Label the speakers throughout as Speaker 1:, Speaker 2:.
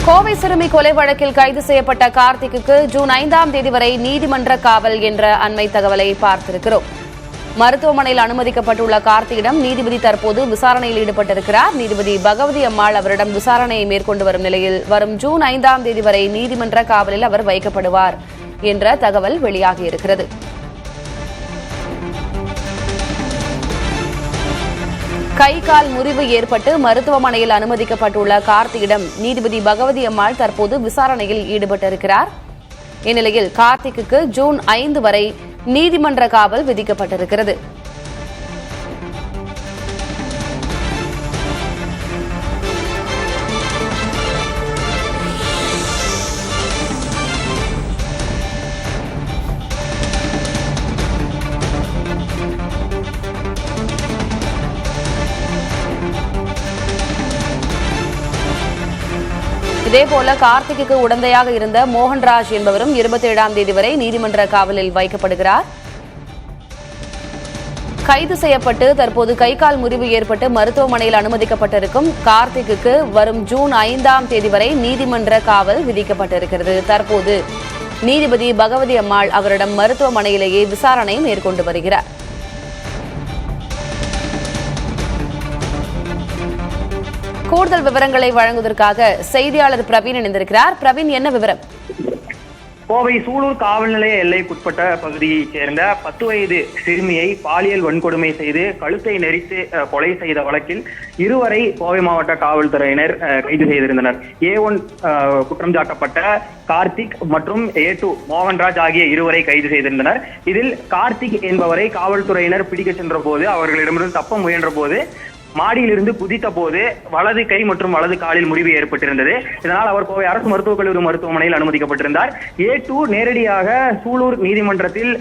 Speaker 1: கோவை சிறுமி கொலை வழக்கில் கைது செய்யப்பட்ட கார்த்திக்கு ஜூன் 5ஆம் தேதி வரை நீதிமன்ற காவல் என்ற அண்மை தகவலை பார்த்திருக்கிறோம். மருத்துவமனையில் அனுமதிக்கப்பட்டுள்ள கார்த்தியிடம் நீதிபதி தற்போது விசாரணையில் ஈடுபட்டிருக்கிறார். நீதிபதி பகவதி அம்மாள் அவரிடம் விசாரணையை மேற்கொண்டு வரும் நிலையில் வரும் ஜூன் 5ஆம் தேதி வரை நீதிமன்ற காவலில் அவர் வைக்கப்படுவார் என்ற தகவல் வெளியாகியிருக்கிறது. கை கால் முறிவு ஏற்பட்டு மருத்துவமனையில் அனுமதிக்கப்பட்டுள்ள கார்த்தியிடம் நீதிபதி பகவதி அம்மாள் தற்போது விசாரணையில் ஈடுபட்டிருக்கிறார். இந்நிலையில் கார்த்திக்கு ஜூன் 5 வரை நீதிமன்ற காவல் விதிக்கப்பட்டிருக்கிறது. இதேபோல கார்த்திக்கு உடந்தையாக இருந்த மோகன்ராஜ் என்பவரும் 27ஆம் தேதி வரை நீதிமன்ற காவலில் வைக்கப்படுகிறார். கைது செய்யப்பட்டு தற்போது கை கால் முறிவு ஏற்பட்டு மருத்துவமனையில் அனுமதிக்கப்பட்டிருக்கும் கார்த்திக்கு வரும் ஜூன் 5ஆம் தேதி வரை நீதிமன்ற காவல் விதிக்கப்பட்டிருக்கிறது. தற்போது நீதிபதி பகவதி அம்மாள் அவரிடம் மருத்துவமனையிலேயே விசாரணை மேற்கொண்டு வருகிறார். கூடுதல் விவரங்களை வழங்குவதற்காக செய்தியாளர் பிரவீன் இணைந்திருக்கிறார். பிரவீன், என்ன விவரம்?
Speaker 2: கோவை சூலூர் காவல் நிலைய எல்லைக்குட்பட்ட பகுதியைச் சேர்ந்த 10 வயது சிறுமியை பாலியல் வன்கொடுமை செய்து கழுத்தை நெரித்து கொலை செய்த வழக்கில் இருவரை கோவை மாவட்ட காவல்துறையினர் கைது செய்திருந்தனர். A1 குற்றம் சாட்டப்பட்ட கார்த்திக் மற்றும் A2 மோகன்ராஜ் ஆகிய இருவரை கைது செய்திருந்தனர். இதில் கார்த்திக் என்பவரை காவல்துறையினர் பிடிக்க சென்ற போது அவர்களிடமிருந்து தப்ப முயன்ற போது மாடியிலிருந்து குதித்த போது வலது கை மற்றும் வலது காலில் முறிவு ஏற்பட்டிருந்தது. இதனால் அவர் கோவை அரசு மருத்துவக் கல்லூரி மருத்துவமனையில் அனுமதிக்கப்பட்டிருந்தார். A2 நேரடியாக சூலூர் நீதிமன்றத்தில்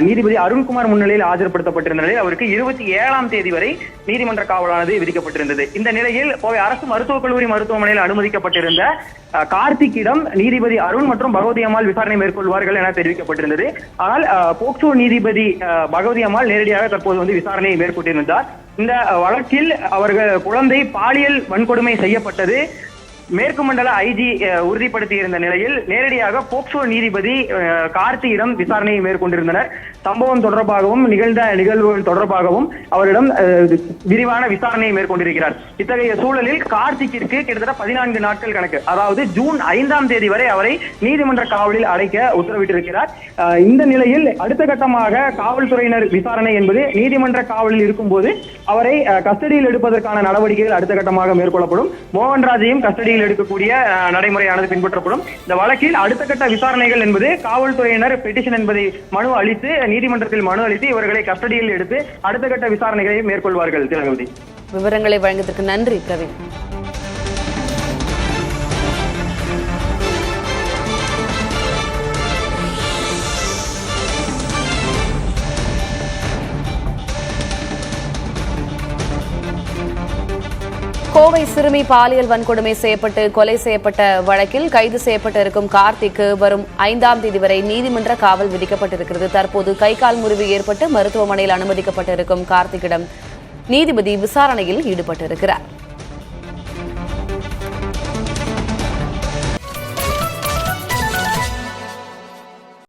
Speaker 2: நீதிபதி அருண்குமார் முன்னிலையில் ஆஜர்படுத்தப்பட்டிருந்த நிலையில் அவருக்கு 27ஆம் தேதி வரை நீதிமன்ற காவலானது விதிக்கப்பட்டிருந்தது. இந்த நிலையில் கோவை அரசு மருத்துவக் கல்லூரி மருத்துவமனையில் அனுமதிக்கப்பட்டிருந்த கார்த்திக்கிடம் நீதிபதி அருண் மற்றும் பகவதி அம்மாள் விசாரணை மேற்கொள்வார்கள் என தெரிவிக்கப்பட்டிருந்தது. ஆனால் போக்சோ நீதிபதி பகவதி அம்மாள் நேரடியாக தற்போது விசாரணையை மேற்கொண்டிருந்தார். இந்த வழக்கில் அவர்கள் குழந்தை பாலியல் வன்கொடுமை செய்யப்பட்டது மேற்கு மண்டல ஐஜி உறுதிப்படுத்தியிருந்த நிலையில் நேரடியாக போக்சோ நீதிபதி கார்த்தியிடம் விசாரணையை மேற்கொண்டிருந்தனர். சம்பவம் தொடர்பாகவும் நிகழ்ந்த நிகழ்வுகள் தொடர்பாகவும் அவரிடம் விரிவான விசாரணையை மேற்கொண்டிருக்கிறார். இத்தகைய சூழலில் கார்த்திக்கிற்கு கிட்டத்தட்ட 14 நாட்கள் கணக்கு, அதாவது ஜூன் 5ஆம் தேதி வரை அவரை நீதிமன்ற காவலில் அடைக்க உத்தரவிட்டிருக்கிறார். இந்த நிலையில் அடுத்த கட்டமாக காவல்துறையினர் விசாரணை என்பது நீதிமன்ற காவலில் இருக்கும் போது அவரை கஸ்டடியில் எடுப்பதற்கான நடவடிக்கைகள் அடுத்த கட்டமாக மேற்கொள்ளப்படும். மோகன்ராஜையும் கஸ்டடியில் எடுக்கக்கூடிய நடைமுறையானது பின்பற்றப்படும். இந்த வழக்கில் அடுத்த கட்ட விசாரணைகள் என்பது காவல்துறையினர் பெட்டிஷன் என்பதை மனு அளித்து நீதிமன்றத்தில் மனு அளித்து இவர்களை கஸ்டடியில் எடுத்து அடுத்த கட்ட விசாரணைகளை மேற்கொள்வார்கள். திலகவதி,
Speaker 1: விவரங்களை வழங்கியதற்கு நன்றி பிரவீன். கோவை சிறுமி பாலியல் வன்கொடுமை செய்யப்பட்டு கொலை செய்யப்பட்ட வழக்கில் கைது செய்யப்பட்டிருக்கும் கார்த்திக்கு வரும் 5ஆம் தேதி வரை நீதிமன்ற காவல் விதிக்கப்பட்டிருக்கிறது. தற்போது கை கால் முறிவு ஏற்பட்டு மருத்துவமனையில் அனுமதிக்கப்பட்டிருக்கும் கார்த்திக்கிடம் நீதிபதி விசாரணையில் ஈடுபட்டிருக்கிறார்.